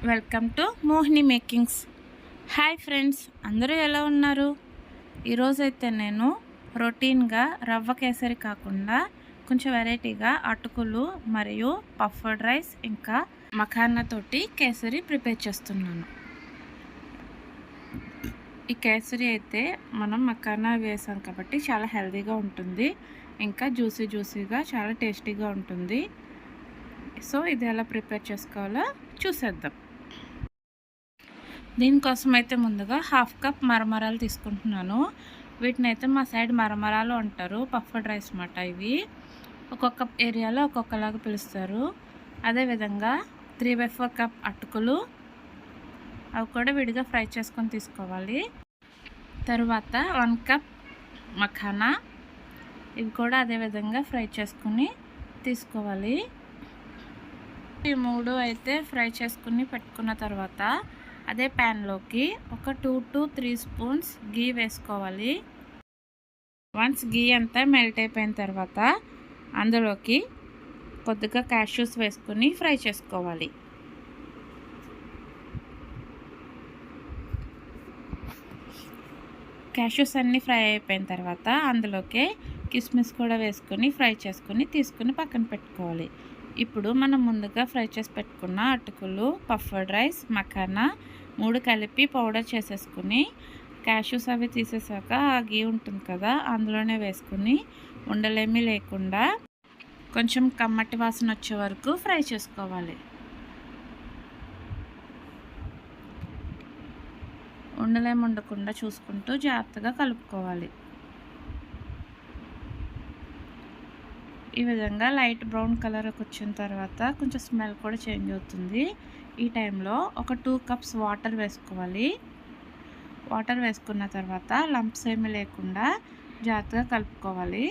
Welcome to Mohini makings. Hi friends, అందరూ ఎలా ఉన్నారు? ఈరోజైతే నేను రొటీన్గా రవ్వ కేసరి కాకుండా కొంచెం వెరైటీగా అటుకులు మరియు పఫ్డ్ రైస్ ఇంకా మఖానా తోటి కేసరి ప్రిపేర్ చేస్తున్నాను. ఈ కేసరి అయితే మనం మఖానా వేసాం కాబట్టి చాలా హెల్తీగా ఉంటుంది, ఇంకా జ్యూసీగా చాలా టేస్టీగా ఉంటుంది. సో ఇది ఎలా ప్రిపేర్ చేసుకోవాలో చూసేద్దాం. దీనికోసం అయితే ముందుగా 1/2 కప్ మరమరాలు తీసుకుంటున్నాను. వీటిని అయితే మా సైడ్ మరమరాలు అంటారు, పఫ్డ్ రైస్ అన్నమాట. ఇవి ఒక్కొక్క ఏరియాలో ఒక్కొక్కలాగా పిలుస్తారు. అదేవిధంగా 3/4 కప్ అటుకులు, అవి కూడా విడిగా ఫ్రై చేసుకొని తీసుకోవాలి. తర్వాత 1 కప్ మఖానా, ఇవి కూడా అదేవిధంగా ఫ్రై చేసుకుని తీసుకోవాలి. ఈ 3 అయితే ఫ్రై చేసుకుని పెట్టుకున్న తర్వాత అదే ప్యాన్లోకి ఒక 2 to 3 స్పూన్స్ గీ వేసుకోవాలి. వన్స్ గీ అంతా మెల్ట్ అయిపోయిన తర్వాత అందులోకి కొద్దిగా క్యాష్యూస్ వేసుకుని ఫ్రై చేసుకోవాలి. క్యాష్యూస్ అన్నీ ఫ్రై అయిపోయిన తర్వాత అందులోకి కిస్మిస్ కూడా వేసుకొని ఫ్రై చేసుకుని తీసుకుని పక్కన పెట్టుకోవాలి. ఇప్పుడు మనం ముందుగా ఫ్రై చేసి పెట్టుకున్న అటుకులు, పఫ్డ్ రైస్, మఖానా 3 కలిపి పౌడర్ చేసేసుకుని క్యాష్యూస్ అవి తీసేసాక ఆ గీ ఉంటుంది కదా, అందులోనే వేసుకుని ఉండలేమీ లేకుండా కొంచెం కమ్మటి వాసన వచ్చే వరకు ఫ్రై చేసుకోవాలి. ఉండలేము ఉండకుండా చూసుకుంటూ జాగ్రత్తగా కలుపుకోవాలి. ఈ విధంగా లైట్ బ్రౌన్ కలర్కి వచ్చిన తర్వాత కొంచెం స్మెల్ కూడా చేంజ్ అవుతుంది. ఈ టైంలో ఒక 2 కప్స్ వాటర్ వేసుకోవాలి. వాటర్ వేసుకున్న తర్వాత లంప్స్ ఏమీ లేకుండా జాగ్రత్తగా కలుపుకోవాలి.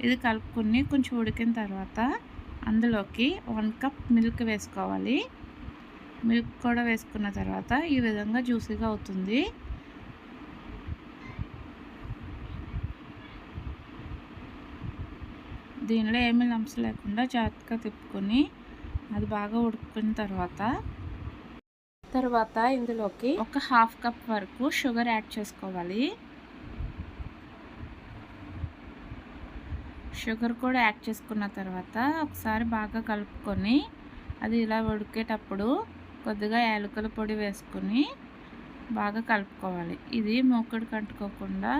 ఇది కలుపుకుని కొంచెం ఉడికిన తర్వాత అందులోకి 1 కప్ మిల్క్ వేసుకోవాలి. మిల్క్ కూడా వేసుకున్న తర్వాత ఈ విధంగా జ్యూసీగా అవుతుంది. దీనిలో ఏమీ లంప్స్ లేకుండా జాగ్రత్తగా తిప్పుకొని అది బాగా ఉడుకున్న తర్వాత ఇందులోకి ఒక 1/2 కప్ వరకు షుగర్ యాడ్ చేసుకోవాలి. షుగర్ కూడా యాడ్ చేసుకున్న తర్వాత ఒకసారి బాగా కలుపుకొని అది ఇలా ఉడికేటప్పుడు కొద్దిగా యాలకుల పొడి వేసుకొని బాగా కలుపుకోవాలి. ఇది మూకుడికి అంటుకోకుండా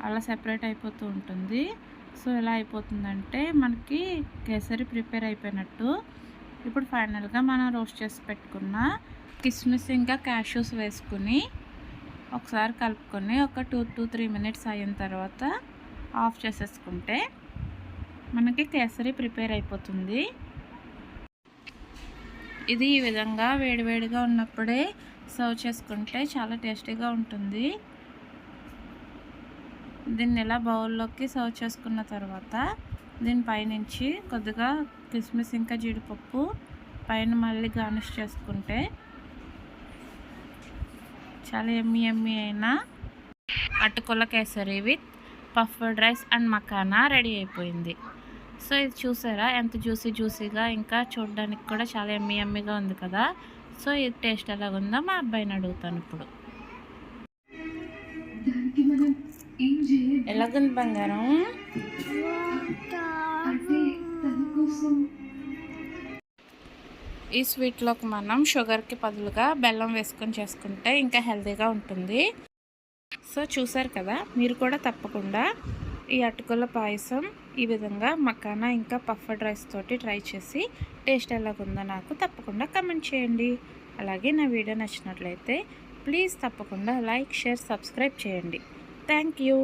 అలా సెపరేట్ అయిపోతూ ఉంటుంది. సో ఎలా అయిపోతుందంటే మనకి కేసరి ప్రిపేర్ అయిపోయినట్టు. ఇప్పుడు ఫైనల్గా మనం రోస్ట్ చేసి పెట్టుకున్న కిస్మిస్ ఇంకా క్యాష్యూస్ వేసుకుని ఒకసారి కలుపుకొని ఒక 2 to 3 మినిట్స్ అయిన తర్వాత ఆఫ్ చేసేసుకుంటే మనకి కేసరి ప్రిపేర్ అయిపోతుంది. ఇది ఈ విధంగా వేడివేడిగా ఉన్నప్పుడే సర్వ్ చేసుకుంటే చాలా టేస్టీగా ఉంటుంది. దీన్ని ఇలా బౌల్లోకి సర్వ్ చేసుకున్న తర్వాత దీనిపైనుంచి కొద్దిగా కిస్మిస్ ఇంకా జీడిపప్పు పైన మళ్ళీ గార్నిష్ చేసుకుంటే చాలా ఎమ్మీ అయిన అటుకుల kesari with puffed rice and makhana ready అయిపోయింది. సో ఇది చూసారా ఎంత జ్యూసీగా, ఇంకా చూడడానికి కూడా చాలా ఎమ్మీగా ఉంది కదా. సో ఇది టేస్ట్ ఎలాగుందో మా అబ్బాయిని అడుగుతాను ఇప్పుడు. ఎలాగుంది బంగారం? ఈ స్వీట్లోకి మనం షుగర్కి బదులుగా బెల్లం వేసుకొని చేసుకుంటే ఇంకా హెల్తీగా ఉంటుంది. సో చూసారు కదా, మీరు కూడా తప్పకుండా ఈ అటుకుల పాయసం ఈ విధంగా మఖానా ఇంకా పఫ్డ్ రైస్ తోటి ట్రై చేసి టేస్ట్ ఎలాగుందో నాకు తప్పకుండా కమెంట్ చేయండి. అలాగే నా వీడియో నచ్చినట్లయితే ప్లీజ్ తప్పకుండా లైక్, షేర్, సబ్స్క్రైబ్ చేయండి. Thank you.